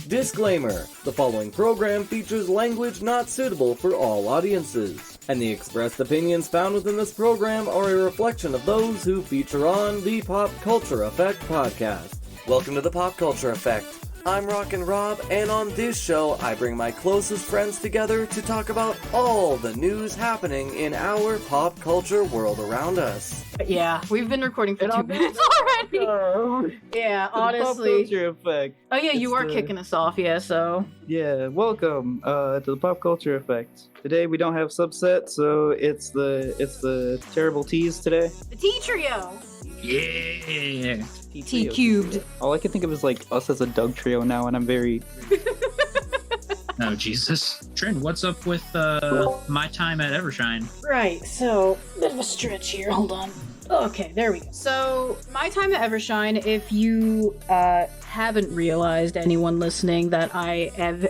Disclaimer: the following program features language not suitable for all audiences, and the expressed opinions found within this program are a reflection of those who feature on the PopCulture Effect podcast. Welcome to the PopCulture Effect. I'm Rockin Rob, and on this show, I bring my closest friends together to talk about all the news happening in our pop culture world around us. Yeah, we've been recording for 2 minutes already. Yeah, honestly. The PopCulture Effect. Oh yeah, you are kicking us off, yeah, so. Yeah, welcome to the PopCulture Effect. Today we don't have subset, so it's the terrible T's today. The T Trio! Yeah. T cubed. All I can think of is like us as a Doug trio now, and I'm very... Oh, Jesus. Trent, what's up with my time at Evershine? Right, so, bit of a stretch here, hold on. Okay, there we go. So, my time at Evershine, if you haven't realized, anyone listening, that I have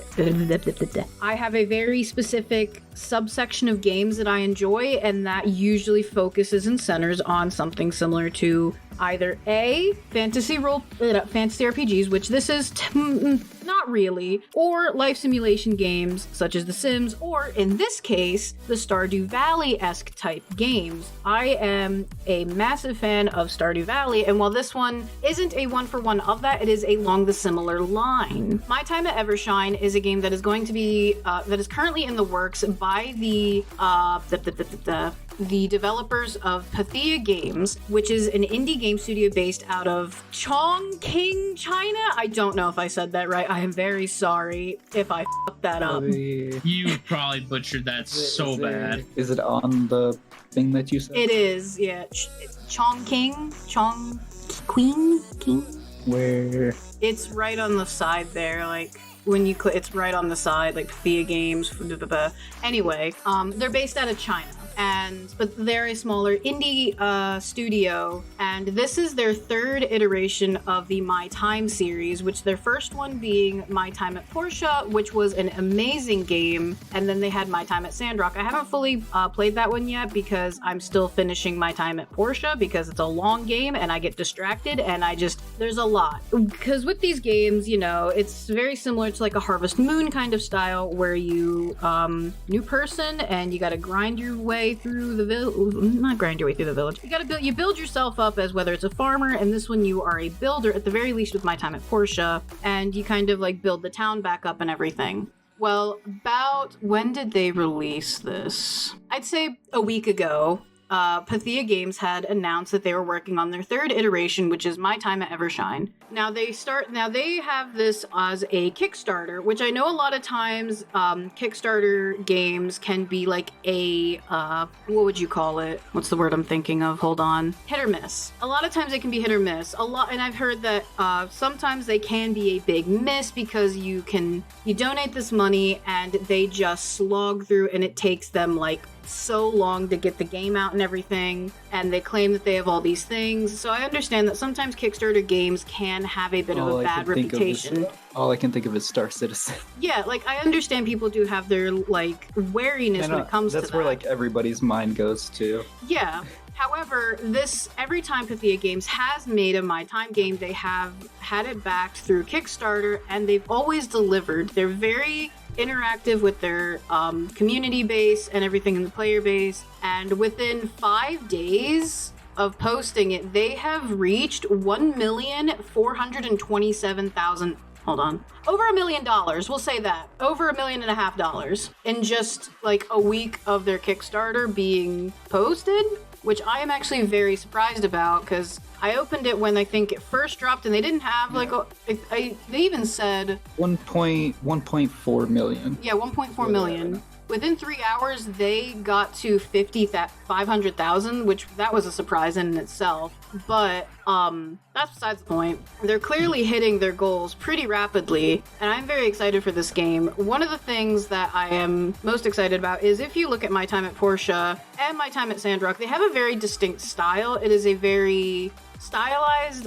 a very specific subsection of games that I enjoy, and that usually focuses and centers on something similar to either A, fantasy RPGs, which this is not really, or life simulation games such as The Sims, or in this case, the Stardew Valley-esque type games. I am a massive fan of Stardew Valley, and while this one isn't a one-for-one of that, it is along the similar line. My Time at Evershine is a game that is going to be, that is currently in the works by the developers of Pathia Games, which is an indie game studio based out of Chongqing, China. I don't know if I said that right. I am very sorry if I fucked that up. You probably butchered that so bad. Is it on the thing that you said? It is, yeah. Chongqing? King? Where? It's right on the side there, like... When you click, it's right on the side, like Pathia Games. Anyway, they're based out of China, but they're a smaller indie studio, and this is their third iteration of the My Time series, which their first one being My Time at Portia, which was an amazing game, and then they had My Time at Sandrock. I haven't fully played that one yet because I'm still finishing My Time at Portia because it's a long game and I get distracted and there's a lot. Because with these games, you know, it's very similar to like a Harvest Moon kind of style where you new person and you got to grind your way through the village. Not grind your way through the village. You build yourself up as whether it's a farmer, and this one you are a builder at the very least with My Time at Portia, and you kind of like build the town back up and everything. Well, about when did they release this? I'd say a week ago. Pathia Games had announced that they were working on their third iteration, which is My Time at Evershine. Now they have this as a Kickstarter, which I know a lot of times Kickstarter games can be like a what would you call it? What's the word I'm thinking of? Hold on. Hit or miss. A lot of times they can be hit or miss. And I've heard that sometimes they can be a big miss because you donate this money and they just slog through and it takes them like so long to get the game out and everything, and they claim that they have all these things. So I understand that sometimes Kickstarter games can have a bit of a bad reputation. All I can think of is Star Citizen. Yeah, like I understand people do have their like wariness when it comes to that. That's where like everybody's mind goes to. Yeah. However, every time Pathia Games has made a My Time game, they have had it backed through Kickstarter, and they've always delivered. They're very interactive with their community base and everything in the player base, and within 5 days of posting it, they have reached $1,427,000. Hold on. Over $1 million, we'll say that. Over $1.5 million in just like a week of their Kickstarter being posted, which I am actually very surprised about because I opened it when I think it first dropped and they didn't have they even said 1.4 million. Yeah, 1.4 million. Within 3 hours, they got to 500,000, which that was a surprise in itself. But that's besides the point. They're clearly hitting their goals pretty rapidly, and I'm very excited for this game. One of the things that I am most excited about is if you look at My Time at Portia and My Time at Sandrock, they have a very distinct style. It is a very stylized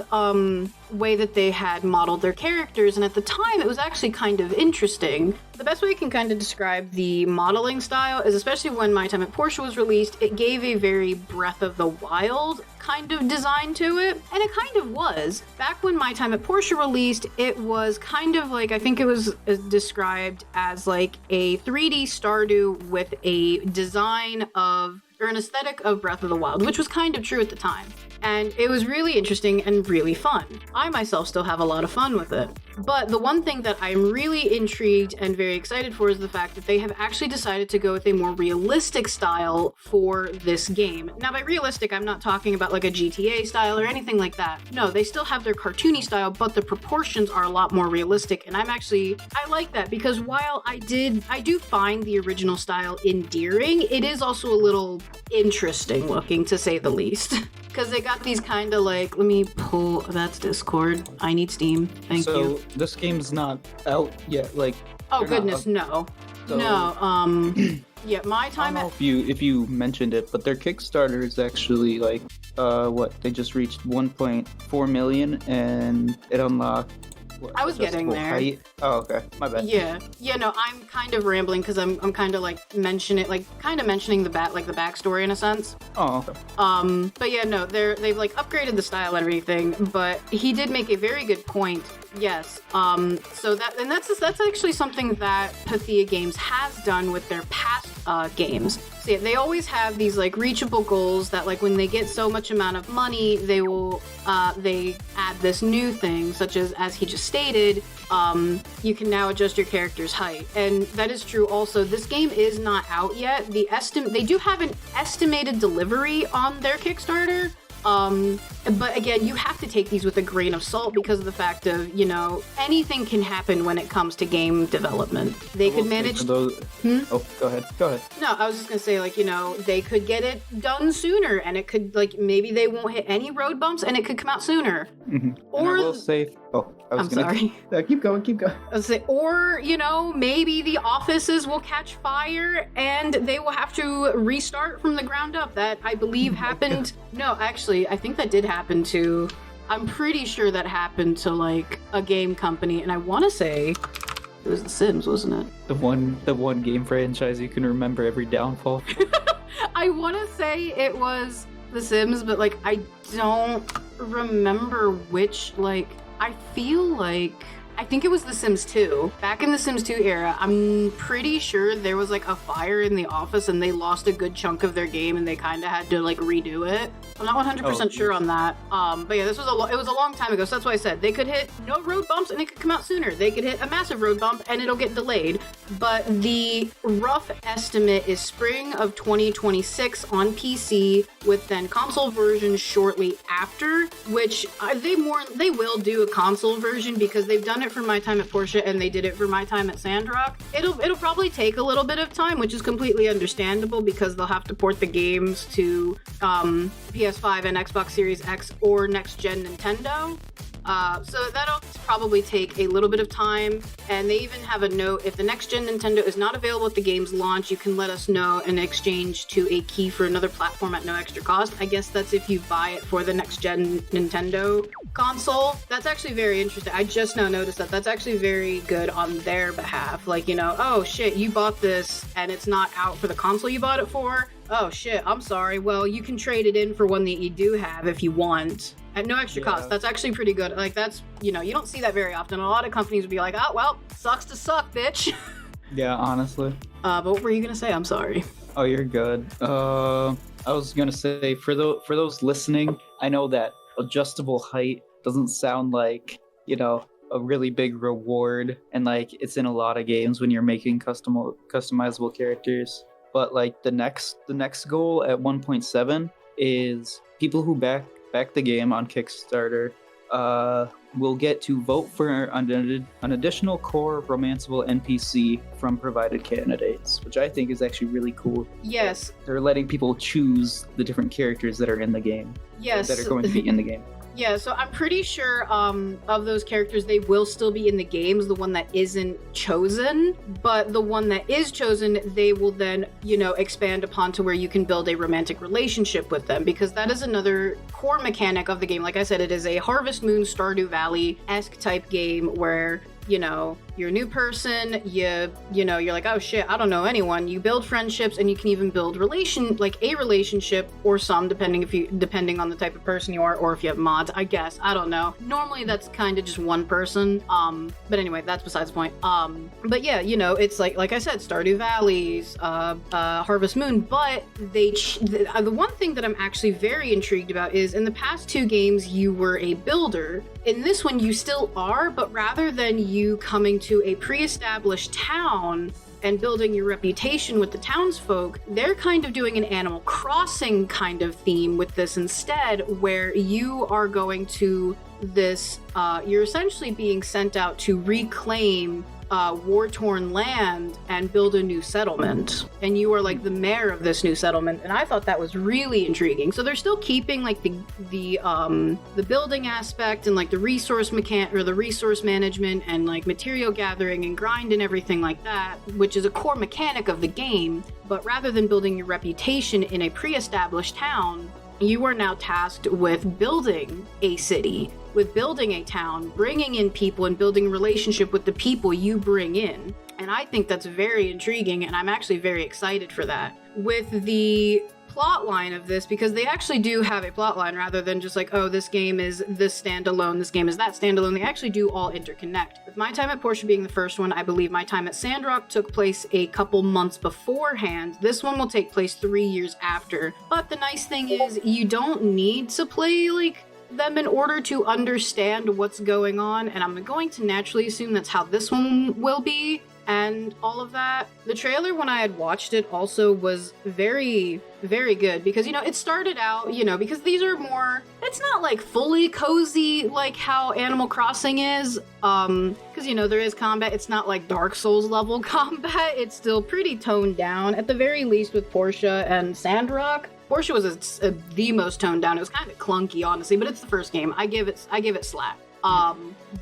way that they had modeled their characters, and at the time it was actually kind of interesting. The best way I can kind of describe the modeling style is, especially when My Time at Portia was released, it gave a very Breath of the Wild kind of design to it, and it kind of was. Back when My Time at Portia released, it was kind of like, I think it was described as like a 3D Stardew with a design of, or an aesthetic of Breath of the Wild, which was kind of true at the time. And it was really interesting and really fun. I myself still have a lot of fun with it. But the one thing that I'm really intrigued and very excited for is the fact that they have actually decided to go with a more realistic style for this game. Now, by realistic, I'm not talking about like a GTA style or anything like that. No, they still have their cartoony style, but the proportions are a lot more realistic. And I like that, because while I do find the original style endearing, it is also a little interesting looking, to say the least. Because they got these kind of like, let me pull, that's Discord. I need Steam. Thank you. So this game's not out yet, like. Oh goodness, no. So, no, yeah, My Time I don't at... know if you mentioned it, but their Kickstarter is actually like, they just reached 1.4 million, and it unlocked. I was getting there. Height. Oh, okay. My bad. Yeah, no, I'm kind of rambling because I'm kind of like mentioning the backstory in a sense. Oh, okay. But yeah, no, they've like upgraded the style and everything. But he did make a very good point. Yes. So that's actually something that Pathia Games has done with their past games. So yeah, they always have these like reachable goals that like when they get so much amount of money, they will they add this new thing, such as he just stated, you can now adjust your character's height. And that is true also. This game is not out yet. They do have an estimated delivery on their Kickstarter. But again, you have to take these with a grain of salt because of the fact of, anything can happen when it comes to game development. They could manage... Oh, go ahead. No, I was just gonna say, like, they could get it done sooner, and it could, like, maybe they won't hit any road bumps, and it could come out sooner. Mm-hmm. Or... I will say... Oh, sorry. Keep going. I was say, or, maybe the offices will catch fire, and they will have to restart from the ground up. That, I believe, happened... No, actually, I think that did happen to... I'm pretty sure that happened to, like, a game company, and I want to say... It was The Sims, wasn't it? The one game franchise you can remember every downfall. I want to say it was The Sims, but, like, I don't remember which, like... I feel like... I think it was The Sims 2. Back in The Sims 2 era, I'm pretty sure there was like a fire in the office and they lost a good chunk of their game and they kind of had to like redo it. I'm not 100% sure on that. But yeah, it was a long time ago, so that's why I said they could hit no road bumps and it could come out sooner. They could hit a massive road bump and it'll get delayed. But the rough estimate is spring of 2026 on PC, with then console versions shortly after, which they will do a console version because they've done it for My Time at Portia and they did it for My Time at Sandrock. It'll probably take a little bit of time, which is completely understandable because they'll have to port the games to PS5 and Xbox Series X or next gen Nintendo. So that'll probably take a little bit of time, and they even have a note: if the next-gen Nintendo is not available at the game's launch, you can let us know in exchange to a key for another platform at no extra cost. I guess that's if you buy it for the next-gen Nintendo console. That's actually very interesting. I just now noticed that. That's actually very good on their behalf. Like, oh shit, you bought this and it's not out for the console you bought it for? Oh shit, I'm sorry. Well, you can trade it in for one that you do have if you want. At no extra cost. That's actually pretty good. Like, that's, you don't see that very often. A lot of companies would be like, oh, well, sucks to suck, bitch. Yeah, honestly. But what were you going to say? I'm sorry. Oh, you're good. I was going to say, for those listening, I know that adjustable height doesn't sound like, a really big reward. And, like, it's in a lot of games when you're making customizable characters. But, like, the next goal at 1.7 is people who back the game on Kickstarter will get to vote for an additional core romanceable NPC from provided candidates, which I think is actually really cool. Yes. They're letting people choose the different characters that are in the game. Yes. That are going to be in the game. Yeah, so I'm pretty sure of those characters, they will still be in the games, the one that isn't chosen, but the one that is chosen, they will then, expand upon to where you can build a romantic relationship with them, because that is another core mechanic of the game. Like I said, it is a Harvest Moon, Stardew Valley-esque type game where you're a new person, you're like, oh shit, I don't know anyone. You build friendships, and you can even build a relationship, or some, depending on the type of person you are, or if you have mods, I guess. I don't know. Normally that's kind of just one person. But anyway, that's besides the point. But yeah, it's like I said, Stardew Valley's, Harvest Moon, but the one thing that I'm actually very intrigued about is in the past 2 games, you were a builder. In this one, you still are, but rather than you coming to a pre-established town and building your reputation with the townsfolk, they're kind of doing an Animal Crossing kind of theme with this instead, where you are going to this, you're essentially being sent out to reclaim war-torn land and build a new settlement, and you are like the mayor of this new settlement, and I thought that was really intriguing. So they're still keeping like the building aspect and like the resource management and like material gathering and grind and everything like that, which is a core mechanic of the game, but rather than building your reputation in a pre-established town, you are now tasked with building a city, with building a town, bringing in people, and building a relationship with the people you bring in. And I think that's very intriguing, and I'm actually very excited for that. With the plot line of this, because they actually do have a plot line rather than just like, oh, this game is this standalone, this game is that standalone. They actually do all interconnect. With My Time at Portia being the first one, I believe My Time at Sandrock took place a couple months beforehand. This one will take place 3 years after. But the nice thing is you don't need to play like them in order to understand what's going on, and I'm going to naturally assume that's how this one will be and all of that. The trailer, when I had watched it, also was very, very good, because it started out, because these are more, it's not like fully cozy like how Animal Crossing is, because there is combat. It's not like Dark Souls level combat. It's still pretty toned down, at the very least with Portia and Sandrock. Portia was the most toned down. It was kind of clunky, honestly, but it's the first game. I give it slack.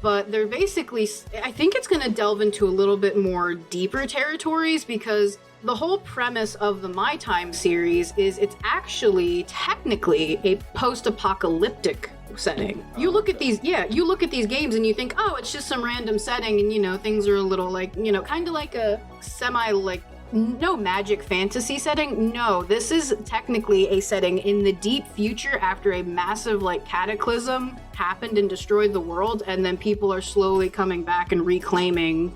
But they're basically, I think it's going to delve into a little bit more deeper territories, because the whole premise of the My Time series is it's actually technically a post-apocalyptic setting. You look at these games and you think, oh, it's just some random setting, and things are a little like, kind of like a semi like no magic fantasy setting. No, this is technically a setting in the deep future after a massive like cataclysm happened and destroyed the world, and then people are slowly coming back and reclaiming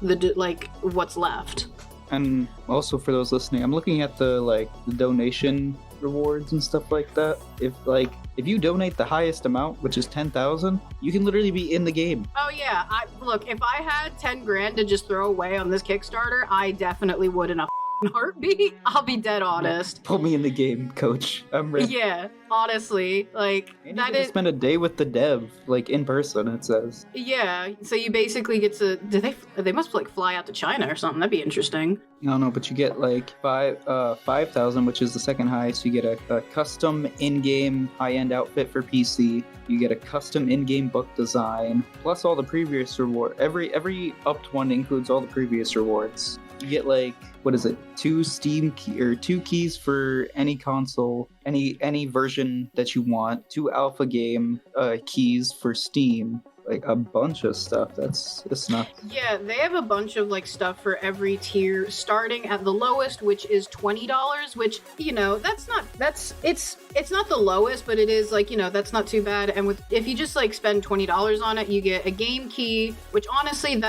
what's left. And also for those listening, I'm looking at the donation rewards and stuff like that. If you donate the highest amount, which is 10,000, you can literally be in the game. Oh yeah, look, if I had 10 grand to just throw away on this Kickstarter, I definitely would in a heartbeat. I'll be dead honest. Put me in the game, coach. I'm ready. Yeah, honestly, and that is spend a day with the dev, in person. It says. Yeah, so you basically get to. They must fly out to China or something. That'd be interesting. No, but you get 5,000, which is the second highest. You get a custom in-game high-end outfit for PC. You get a custom in-game book design, plus all the previous reward. Every upped one includes all the previous rewards. You get 2 Steam key, 2 keys for any console, any version that you want, 2 alpha game keys for Steam, a bunch of stuff. It's not. Yeah, they have a bunch of stuff for every tier, starting at the lowest, which is $20, which it's not the lowest, but it is that's not too bad. And if you just spend $20 on it, you get a game key, which honestly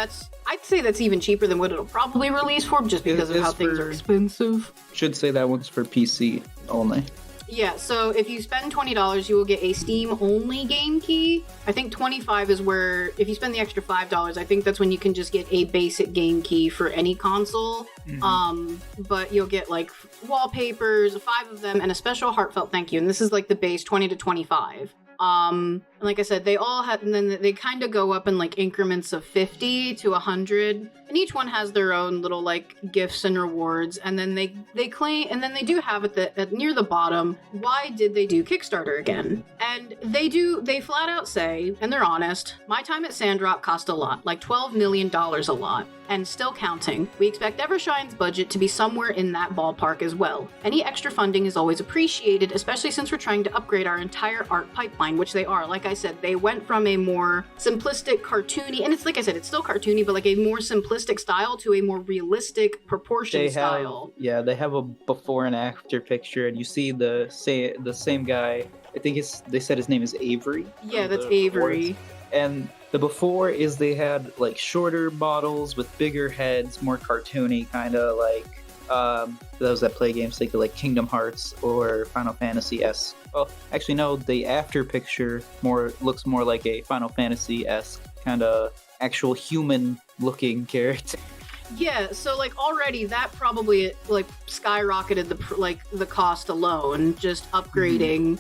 I'd say that's even cheaper than what it'll probably release for, just because of how things are expensive. Should say that one's for PC only. Yeah, so if you spend $20, you will get a Steam-only game key. I think $25 is where, if you spend the extra $5, I think that's when you can just get a basic game key for any console. Mm-hmm. But you'll get wallpapers, 5 of them, and a special heartfelt thank you. And this is the base, 20 to 25. And like I said, they all have, and then they kind of go up in like increments of 50 to 100. And each one has their own little like gifts and rewards. And then they claim, and then they do have near the bottom, why did they do Kickstarter again? And they flat out say, and they're honest, my time at Sandrock cost a lot, like $12 million a lot. And still counting. We expect Evershine's budget to be somewhere in that ballpark as well. Any extra funding is always appreciated, especially since we're trying to upgrade our entire art pipeline, which they are. Like I said, they went from a more simplistic, cartoony, and it's like I said, it's still cartoony, but like a more simplistic style to a more realistic, proportioned style. Yeah, they have a before and after picture, and you see the same guy. I think they said his name is Avery. Yeah, that's Avery. And the before is they had like shorter models with bigger heads, more cartoony, kind of like those that play games, think of like Kingdom Hearts or Final Fantasy-esque. Well, actually, no, the after picture looks more like a Final Fantasy-esque kind of actual human-looking character. Yeah, so like already that probably like skyrocketed the cost alone, just upgrading.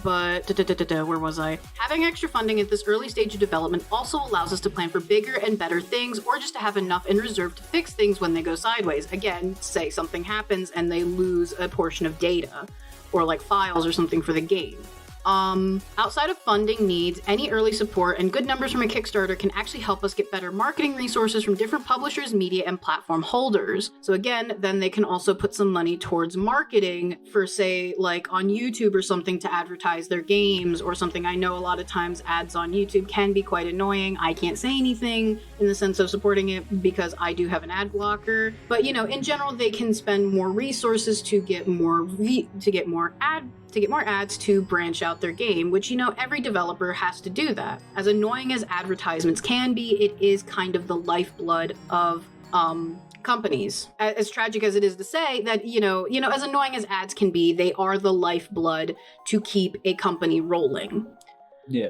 But where was I? Having extra funding at this early stage of development also allows us to plan for bigger and better things, or just to have enough in reserve to fix things when they go sideways. Again, say something happens and they lose a portion of data, or like files or something for the game. Outside of funding needs, any early support and good numbers from a Kickstarter can actually help us get better marketing resources from different publishers, media, and platform holders. So again, then they can also put some money towards marketing for, say, like on YouTube or something to advertise their games or something. I know a lot of times ads on YouTube can be quite annoying. I can't say anything in the sense of supporting it because I do have an ad blocker. But, you know, in general, they can spend more resources to get more ads to branch out their game, which, you know, every developer has to do that. As annoying as advertisements can be, it is kind of the lifeblood of companies. As tragic as it is to say that, you know, as annoying as ads can be, they are the lifeblood to keep a company rolling. Yeah.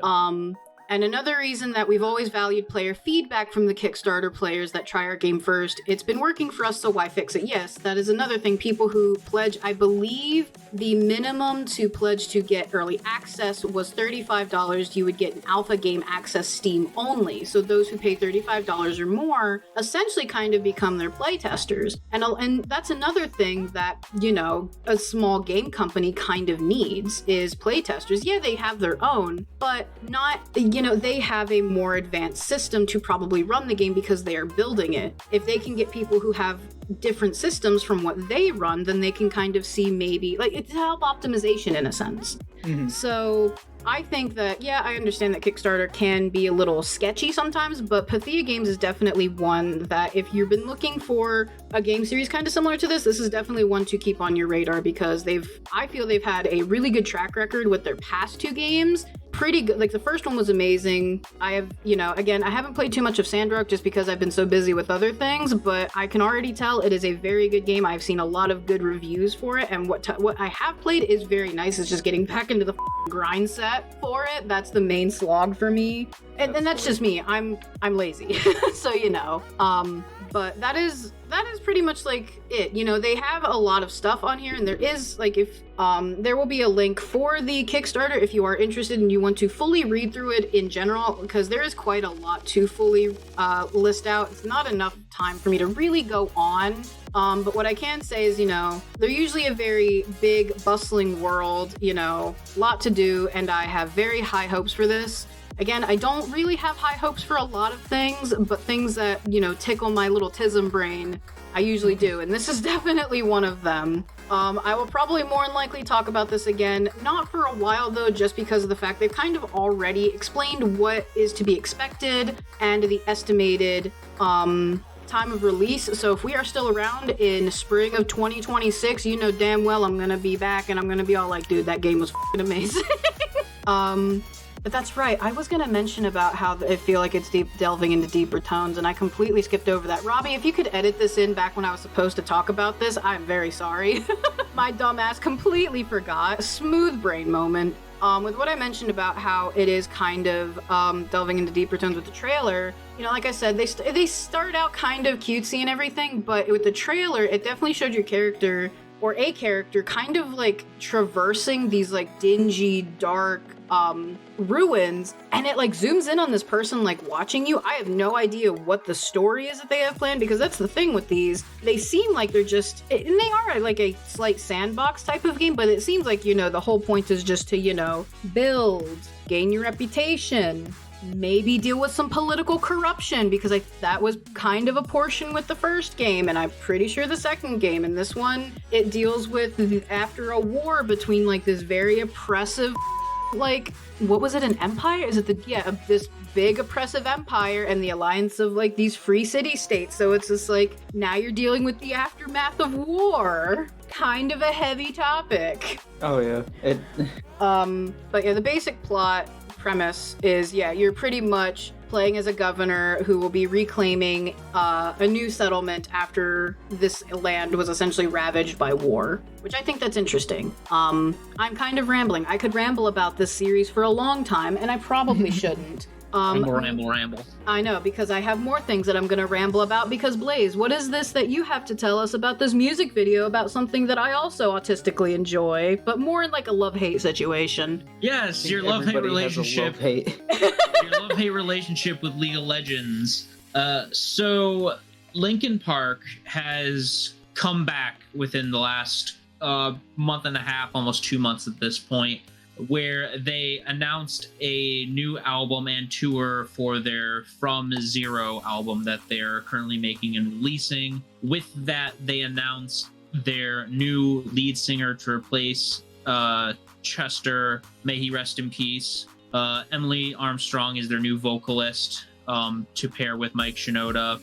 And another reason that we've always valued player feedback from the Kickstarter players that try our game first, it's been working for us, so why fix it? Yes, that is another thing. People who pledge, I believe the minimum to pledge to get early access was $35. You would get an alpha game access Steam only. So those who pay $35 or more essentially kind of become their playtesters. And that's another thing that, you know, a small game company kind of needs is playtesters. Yeah, they have their own, but not, you know, they have a more advanced system to probably run the game because they are building it. If they can get people who have different systems from what they run, then they can kind of see maybe, like, it's help optimization in a sense. Mm-hmm. So I think that, yeah, I understand that Kickstarter can be a little sketchy sometimes, but Pythia Games is definitely one that if you've been looking for a game series kind of similar to this is definitely one to keep on your radar because I feel they've had a really good track record with their past two games. Pretty good. Like the first one was amazing. I have, you know, again, I haven't played too much of Sandrock just because I've been so busy with other things, but I can already tell it is a very good game. I've seen a lot of good reviews for it, and what I have played is very nice. It's just getting back into the grind set for it. That's the main slog for me, and that's just me. I'm lazy, so you know. But that is pretty much like it. You know, they have a lot of stuff on here, and there is like if there will be a link for the Kickstarter if you are interested and you want to fully read through it in general, because there is quite a lot to fully list out. It's not enough time for me to really go on. But what I can say is, you know, they're usually a very big, bustling world, you know, lot to do, and I have very high hopes for this. Again, I don't really have high hopes for a lot of things, but things that, you know, tickle my little tism brain, I usually do, and this is definitely one of them. I will probably more than likely talk about this again, not for a while though, just because of the fact they've kind of already explained what is to be expected and the estimated time of release. So if we are still around in spring of 2026, you know damn well I'm gonna be back and I'm gonna be all like, dude, that game was f***ing amazing. But that's right, I was gonna mention about how I feel like it's delving into deeper tones, and I completely skipped over that. Robbie, if you could edit this in back when I was supposed to talk about this, I'm very sorry. My dumb ass completely forgot. Smooth brain moment. With what I mentioned about how it is kind of delving into deeper tones with the trailer, you know, like I said, they start out kind of cutesy and everything, but with the trailer, it definitely showed your character or a character kind of like traversing these like dingy, dark ruins, and it like zooms in on this person like watching you. I have no idea what the story is that they have planned, because that's the thing with these. They seem like they're just, and they are like a slight sandbox type of game, but it seems like, the whole point is just to, build, gain your reputation, maybe deal with some political corruption, because that was kind of a portion with the first game, and I'm pretty sure the second game. And this one, it deals with after a war between like this very oppressive, like, what was it, an empire? Is it this big oppressive empire and the alliance of like these free city states. So it's just like, now you're dealing with the aftermath of war. Kind of a heavy topic. Oh yeah. But yeah, the basic plot premise is, you're pretty much playing as a governor who will be reclaiming a new settlement after this land was essentially ravaged by war, which I think that's interesting. I'm kind of rambling. I could ramble about this series for a long time, and I probably shouldn't. Ramble. I know, because I have more things that I'm going to ramble about, because Blaze, what is this that you have to tell us about this music video about something that I also autistically enjoy, but more in like a love-hate situation? Yes, your love-hate relationship. Your love-hate relationship with League of Legends. So Linkin Park has come back within the last month and a half, almost 2 months at this point, where they announced a new album and tour for their From Zero album that they're currently making and releasing. With that, they announced their new lead singer to replace Chester, may he rest in peace. Emily Armstrong is their new vocalist, to pair with Mike Shinoda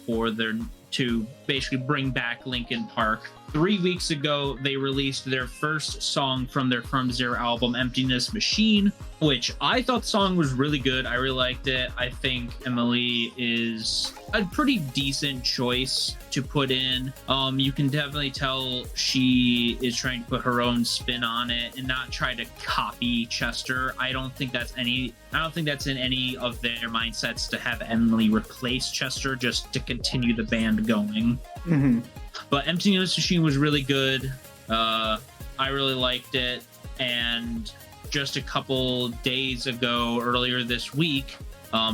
to basically bring back Linkin Park. 3 weeks ago, they released their first song from their From Zero album, Emptiness Machine, which I thought the song was really good. I really liked it. I think Emily is a pretty decent choice to put in. You can definitely tell she is trying to put her own spin on it and not try to copy Chester. I don't think that's in any of their mindsets to have Emily replace Chester just to continue the band going. Mm-hmm. But Emptiness Machine was really good. I really liked it. And just a couple days ago, earlier this week,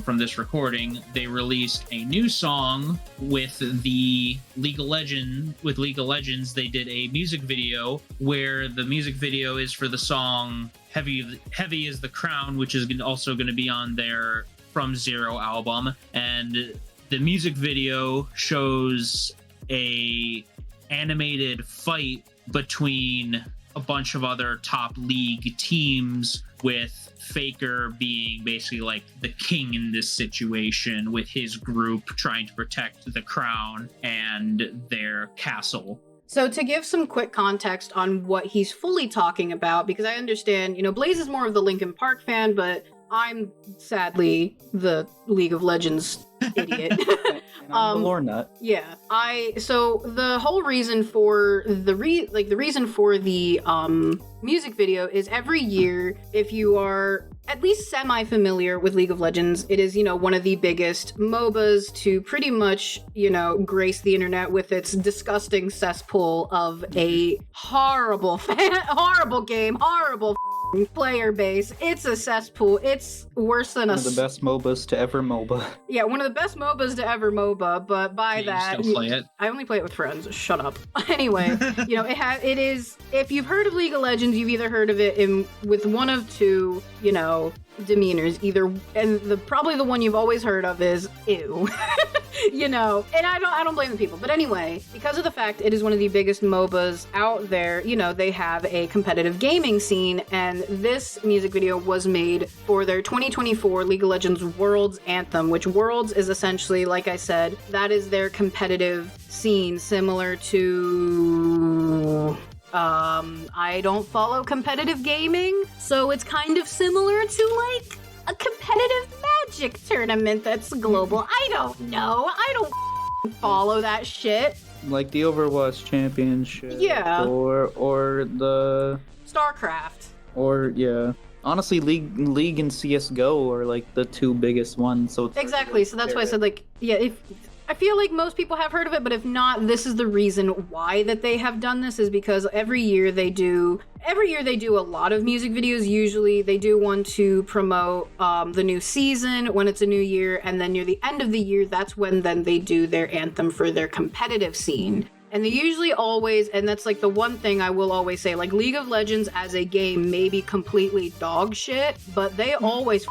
from this recording, they released a new song with League of Legends. They did a music video where the music video is for the song Heavy is the Crown, which is also going to be on their From Zero album. And the music video shows a animated fight between a bunch of other top league teams, with Faker being basically like the king in this situation, with his group trying to protect the crown and their castle. So to give some quick context on what he's fully talking about, because I understand, Blaze is more of the Linkin Park fan, but I'm sadly the League of Legends idiot. I'm the lore nut. Yeah. So the whole reason for the reason for the music video is, every year, if you are at least semi-familiar with League of Legends, it is, one of the biggest MOBAs to pretty much, grace the internet with its disgusting cesspool of a horrible game, horrible player base. It's a cesspool. It's worse than one of the best MOBAs to ever MOBA. Yeah, one of the best MOBAs to ever MOBA, but by that, you still play it? I only play it with friends. Shut up. Anyway, it is, if you've heard of League of Legends, you've either heard of it with one of two, demeanors, and probably the one you've always heard of is ew. And I don't blame the people. But anyway, because of the fact it is one of the biggest MOBAs out there, they have a competitive gaming scene, and this music video was made for their 2024 League of Legends Worlds Anthem, which Worlds is essentially, like I said, that is their competitive scene, similar to... I don't follow competitive gaming, so it's kind of similar to, like, a competitive Magic tournament that's global. I don't know. I don't follow that shit. Like the Overwatch Championship. Yeah. Or the... StarCraft. Or, yeah. Honestly, League and CSGO are, like, the two biggest ones, so... Exactly, so that's why I said, like, yeah, I feel like most people have heard of it, but if not, this is the reason why that they have done this, is because every year they do a lot of music videos. Usually they do one to promote the new season when it's a new year, and then near the end of the year, that's when then they do their anthem for their competitive scene. And they usually always, and that's like the one thing I will always say, like League of Legends as a game may be completely dog shit, but they always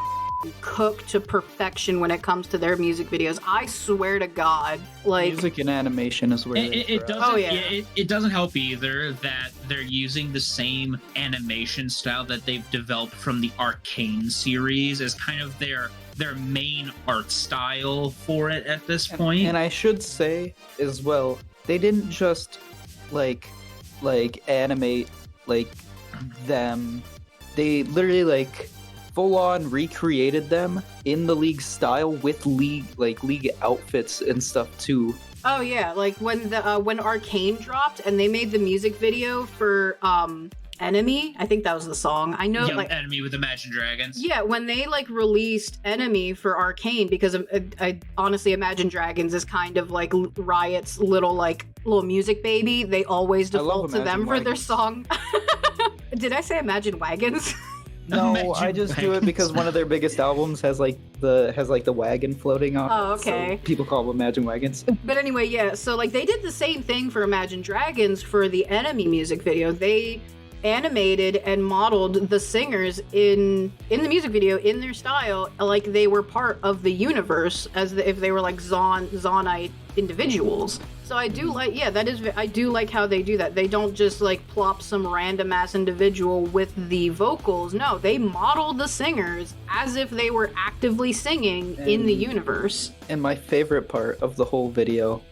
cook to perfection when it comes to their music videos. I swear to God, like music and animation is where it doesn't. Oh, yeah. It doesn't help either that they're using the same animation style that they've developed from the Arcane series as kind of their main art style for it at this point. And I should say as well, they didn't just like animate like them. They literally like full-on recreated them in the League style with League outfits and stuff too. Oh yeah, like when Arcane dropped and they made the music video for Enemy, I think that was the song. I know, like Enemy with Imagine Dragons. Yeah, when they like released Enemy for Arcane, because I honestly Imagine Dragons is kind of like Riot's little music baby. They always default to them for their song. Did I say Imagine Wagons? No, I just do it because one of their biggest albums has the wagon floating on. Oh, okay. So people call them Imagine Wagons. But anyway, yeah. So like they did the same thing for Imagine Dragons for the Enemy music video. They animated and modeled the singers in the music video in their style, like they were part of the universe, as if they were like Zonite individuals. So I do like, I do like how they do that. They don't just like plop some random ass individual with the vocals. No, they model the singers as if they were actively singing in the universe. And my favorite part of the whole video,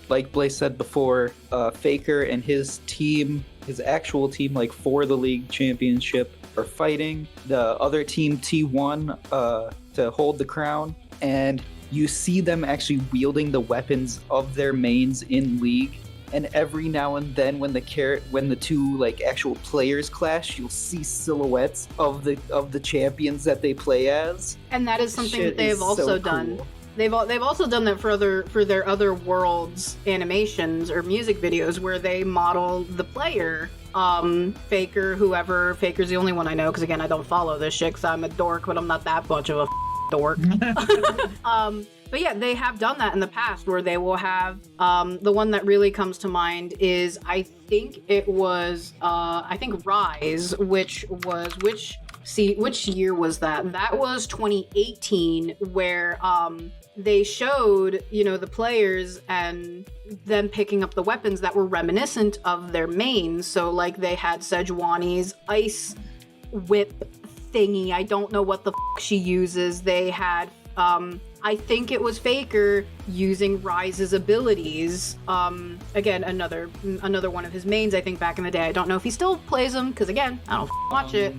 like Blaze said before, Faker and his team, his actual team, like for the League Championship, are fighting the other team T1 to hold the crown, and you see them actually wielding the weapons of their mains in League. And every now and then, when the two like actual players clash, you'll see silhouettes of the champions that they play as. And that is something that they have also done. Cool. They've also done that for their other worlds animations or music videos where they model the player. Faker, whoever. Faker's the only one I know because again I don't follow this shit because I'm a dork, but I'm not that much of a dork. But yeah, they have done that in the past where they will have the one that really comes to mind is I think Rise, which year was that? That was 2018, where they showed, the players and them picking up the weapons that were reminiscent of their mains. So like they had Sejuani's ice whip thingy. I don't know what the she uses. They had I think it was Faker using Rise's abilities. Again, another one of his mains, I think, back in the day. I don't know if he still plays them, because again, I don't watch it.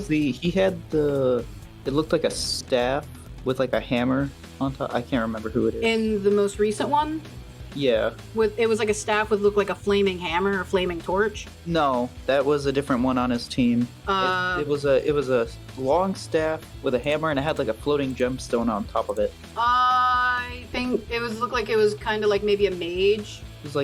He had it looked like a staff with like a hammer on top. I can't remember who it is. In the most recent one? Yeah. It was like a staff with looked like a flaming hammer or flaming torch? No, that was a different one on his team. It was a long staff with a hammer, and it had like a floating gemstone on top of it. I think looked like it was kind of like maybe a mage. It was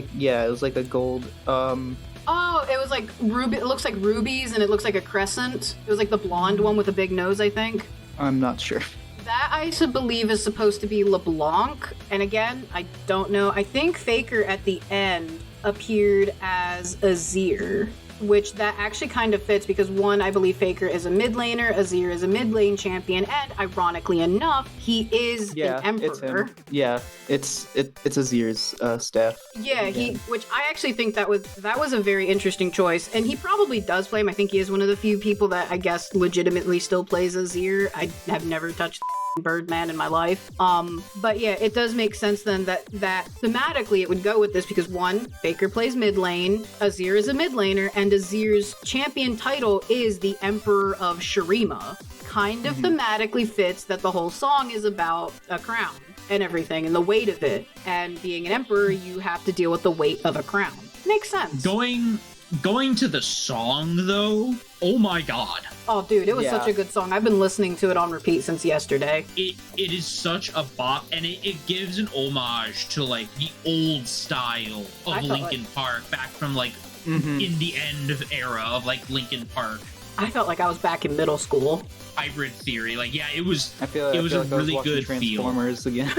like a gold. Oh, it was like ruby. It looks like rubies, and it looks like a crescent. It was like the blonde one with a big nose, I think. I'm not sure. That I believe is supposed to be LeBlanc, and again, I don't know. I think Faker at the end appeared as Azir, which that actually kind of fits because one, I believe Faker is a mid laner, Azir is a mid lane champion, and ironically enough, he is an emperor. It's Azir's staff. Yeah, which I actually think that was a very interesting choice, and he probably does play him. I think he is one of the few people that I guess legitimately still plays Azir. I have never touched Birdman in my life. But yeah, it does make sense then that thematically it would go with this because one, Faker plays mid lane, Azir is a mid laner, and Azir's champion title is the Emperor of Shurima. Kind of thematically fits that the whole song is about a crown and everything and the weight of it. And being an emperor, you have to deal with the weight of a crown. Makes sense. Going to the song though, oh my god. Oh, dude, it was such a good song. I've been listening to it on repeat since yesterday. It is such a bop, and it gives an homage to, like, the old style of Linkin Park, back from, like, in the end of era of, like, Linkin Park. I felt like I was back in middle school. Hybrid theory, like, yeah, it was. I feel like a really good Transformers feel. Again.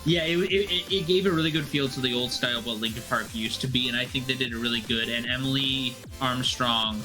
Yeah, it gave a really good feel to the old style of what Linkin Park used to be, and I think they did it really good. And Emily Armstrong,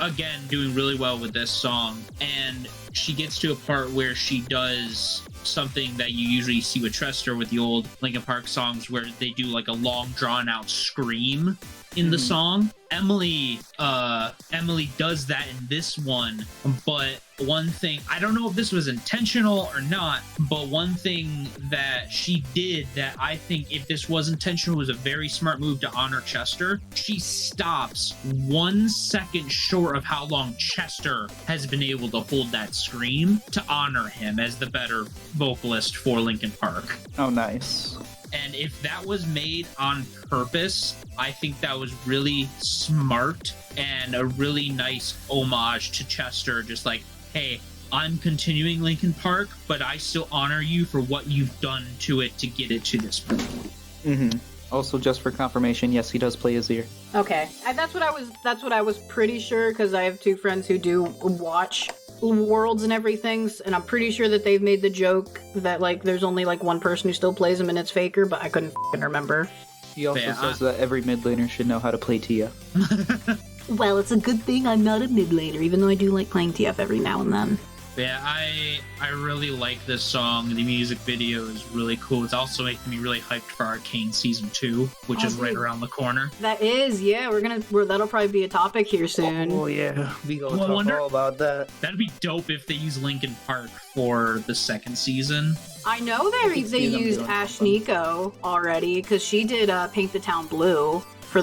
again, doing really well with this song. And she gets to a part where she does something that you usually see with Chester with the old Linkin Park songs, where they do like a long drawn out scream in the song. Emily does that in this one, but one thing, I don't know if this was intentional or not, but one thing that she did that I think, if this was intentional, was a very smart move to honor Chester. She stops 1 second short of how long Chester has been able to hold that scream to honor him as the better vocalist for Linkin Park. Oh, nice. And if that was made on purpose, I think that was really smart and a really nice homage to Chester. Just like, hey, I'm continuing Linkin Park, but I still honor you for what you've done to it to get it to this point. Also, just for confirmation, yes, he does play his ear. Okay, that's what I was pretty sure, because I have two friends who do watch Worlds and everything, and I'm pretty sure that they've made the joke that, like, there's only like one person who still plays him and it's Faker, but I couldn't remember. He also says that every mid laner should know how to play TF. Well, it's a good thing I'm not a mid laner, even though I do like playing TF every now and then. Yeah, I really like this song. The music video is really cool. It's also making me really hyped for Arcane Season 2, which is right around the corner. That is, yeah. That'll probably be a topic here soon. Oh yeah, we gonna talk all about that. That'd be dope if they use Linkin Park for the second season. I know they used Ash Nico already, because she did Paint the Town Blue for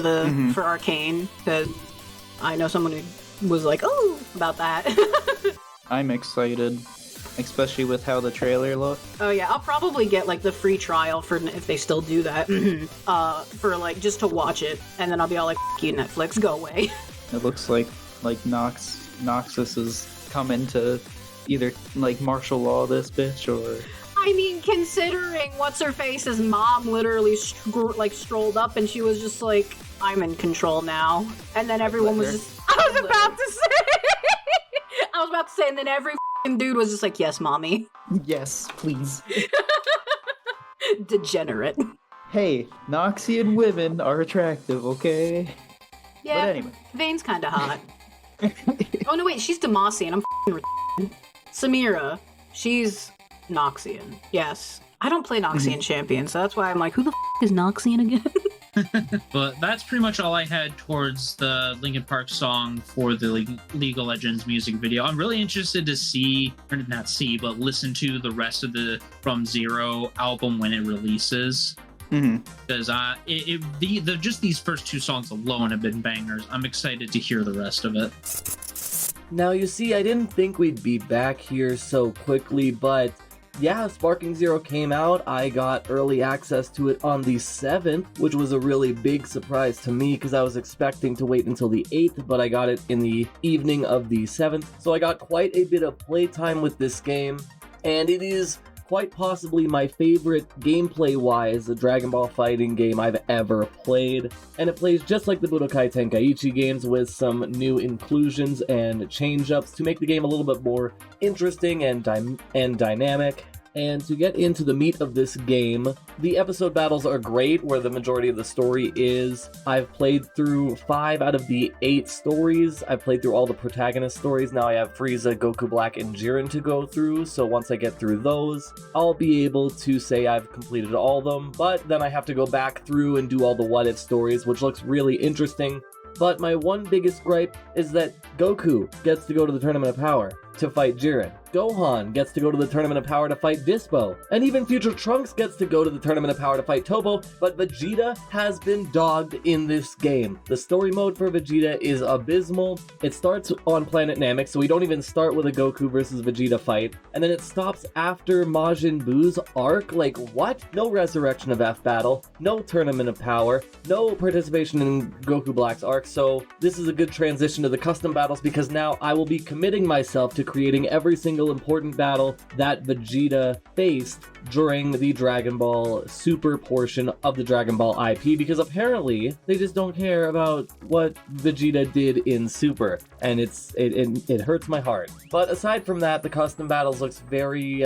for Arcane, because I know someone who was like, oh, about that. I'm excited, especially with how the trailer looked. Oh yeah, I'll probably get like the free trial for, if they still do that, for like just to watch it, and then I'll be all like, F you Netflix, go away. It looks like Noxus is coming to either like martial law this bitch, or I mean, considering what's-her-face's mom literally strolled up and she was just like, I'm in control now. And then everyone was just, I was about to say, and then every dude was just like, yes, mommy. Yes, please. Degenerate. Hey, Noxian women are attractive, okay? Yeah, but anyway. Vayne's kinda hot. Oh no, wait, she's Demacian. I'm Samira, she's Noxian. Yes. I don't play Noxian champion, so that's why I'm like, who the is Noxian again? But that's pretty much all I had towards the Linkin Park song for the League of Legends music video. I'm really interested to see, or not see, but listen to the rest of the From Zero album when it releases. Because just these first two songs alone have been bangers. I'm excited to hear the rest of it. Now, you see, I didn't think we'd be back here so quickly, but yeah, Sparking Zero came out. I got early access to it on the 7th, which was a really big surprise to me because I was expecting to wait until the 8th, but I got it in the evening of the 7th. So I got quite a bit of playtime with this game, and it is quite possibly my favorite gameplay-wise Dragon Ball fighting game I've ever played. And it plays just like the Budokai Tenkaichi games, with some new inclusions and change-ups to make the game a little bit more interesting and dynamic. And to get into the meat of this game, the episode battles are great, where the majority of the story is. I've played through 5 out of the 8 stories. I've played through all the protagonist stories. Now I have Frieza, Goku Black, and Jiren to go through, so once I get through those, I'll be able to say I've completed all of them, but then I have to go back through and do all the what-if stories, which looks really interesting. But my one biggest gripe is that Goku gets to go to the Tournament of Power to fight Jiren. Gohan gets to go to the Tournament of Power to fight Dispo, and even future Trunks gets to go to the Tournament of Power to fight Topo, but Vegeta has been dogged in this game. The story mode for Vegeta is abysmal. It starts on planet Namek, so we don't even start with a Goku versus Vegeta fight, and then it stops after Majin Buu's arc. Like, what? No Resurrection of F battle, no Tournament of Power, no participation in Goku Black's arc, so this is a good transition to the custom battles because now I will be committing myself to creating every single important battle that Vegeta faced during the Dragon Ball Super portion of the Dragon Ball IP, because apparently they just don't care about what Vegeta did in Super, and it hurts my heart. But aside from that, the custom battles looks very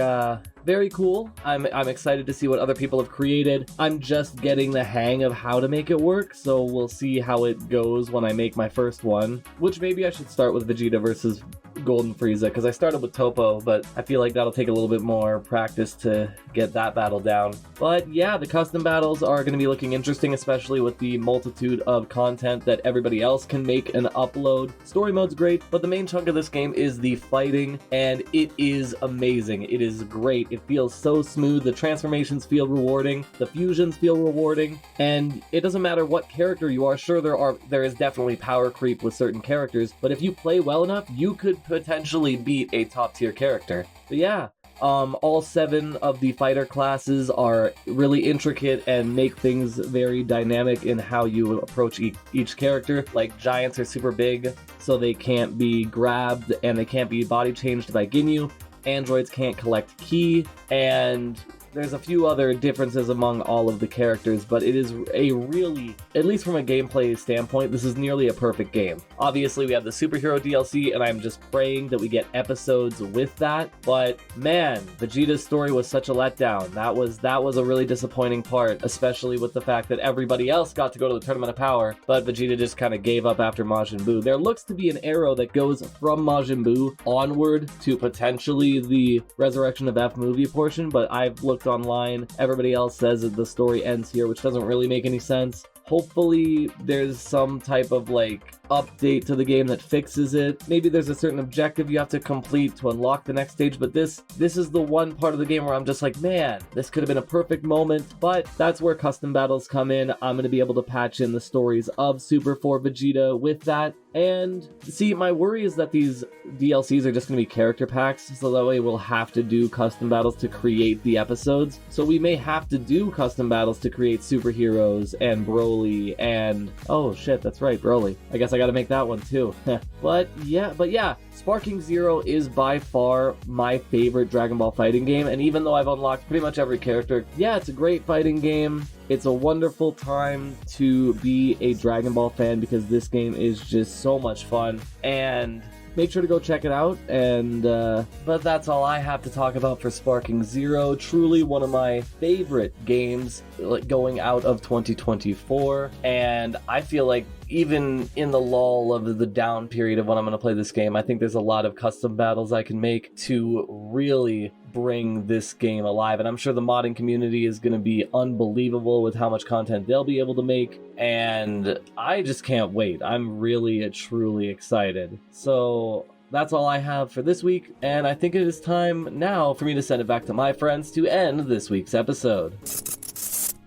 cool. I'm excited to see what other people have created. I'm just getting the hang of how to make it work, so we'll see how it goes when I make my first one, which maybe I should start with Vegeta versus Golden Frieza, because I started with Topo, but I feel like that'll take a little bit more practice to get that battle down. But yeah, the custom battles are going to be looking interesting, especially with the multitude of content that everybody else can make and upload. Story mode's great, but the main chunk of this game is the fighting, and it is amazing. It is great. It feels so smooth. The transformations feel rewarding. The fusions feel rewarding, and it doesn't matter what character you are. Sure, there is definitely power creep with certain characters, but if you play well enough, you could potentially beat a top tier character. But yeah, all 7 of the fighter classes are really intricate and make things very dynamic in how you approach each character. Like, giants are super big, so they can't be grabbed and they can't be body changed by Ginyu. Androids can't collect ki, and there's a few other differences among all of the characters, but it is a really, at least from a gameplay standpoint, this is nearly a perfect game. Obviously, we have the superhero DLC, and I'm just praying that we get episodes with that, but man, Vegeta's story was such a letdown. That was a really disappointing part, especially with the fact that everybody else got to go to the Tournament of Power, but Vegeta just kind of gave up after Majin Buu. There looks to be an arrow that goes from Majin Buu onward to potentially the Resurrection of F movie portion, but I've looked online, everybody else says that the story ends here, which doesn't really make any sense. Hopefully there's some type of like update to the game that fixes it. Maybe there's a certain objective you have to complete to unlock the next stage, but this is the one part of the game where I'm just like, man, this could have been a perfect moment. But that's where custom battles come in. I'm going to be able to patch in the stories of Super for Vegeta with that. And see, my worry is that these DLCs are just going to be character packs, so that way we'll have to do custom battles to create the episodes. So we may have to do custom battles to create superheroes and Broly and, oh shit, that's right, Broly. I guess I gotta make that one too. But yeah, Sparking Zero is by far my favorite Dragon Ball fighting game, and even though I've unlocked pretty much every character, yeah, it's a great fighting game. It's a wonderful time to be a Dragon Ball fan because this game is just so much fun, and make sure to go check it out. And but that's all I have to talk about for Sparking Zero. Truly one of my favorite games going out of 2024, and I feel like even in the lull of the down period of when I'm going to play this game, I think there's a lot of custom battles I can make to really bring this game alive. And I'm sure the modding community is going to be unbelievable with how much content they'll be able to make. And I just can't wait. I'm really, truly excited. So that's all I have for this week. And I think it is time now for me to send it back to my friends to end this week's episode.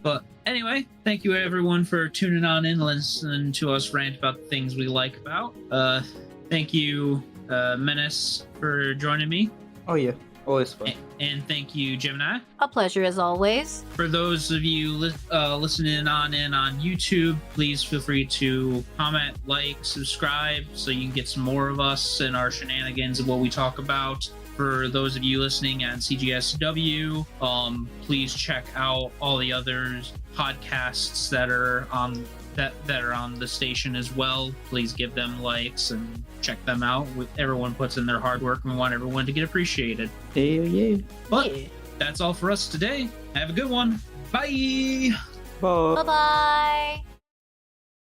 But anyway, thank you everyone for tuning on in, listening to us rant about the things we like about. Thank you, Menace, for joining me. Oh yeah, always fun. And thank you, Gemini. A pleasure as always. For those of you listening on YouTube, please feel free to comment, like, subscribe, so you can get some more of us and our shenanigans and what we talk about. For those of you listening on CGSW, please check out all the other podcasts that are on the station as well. Please give them likes and check them out. Everyone puts in their hard work, and we want everyone to get appreciated. Yeah. But that's all for us today. Have a good one. Bye. Bye. Bye-bye.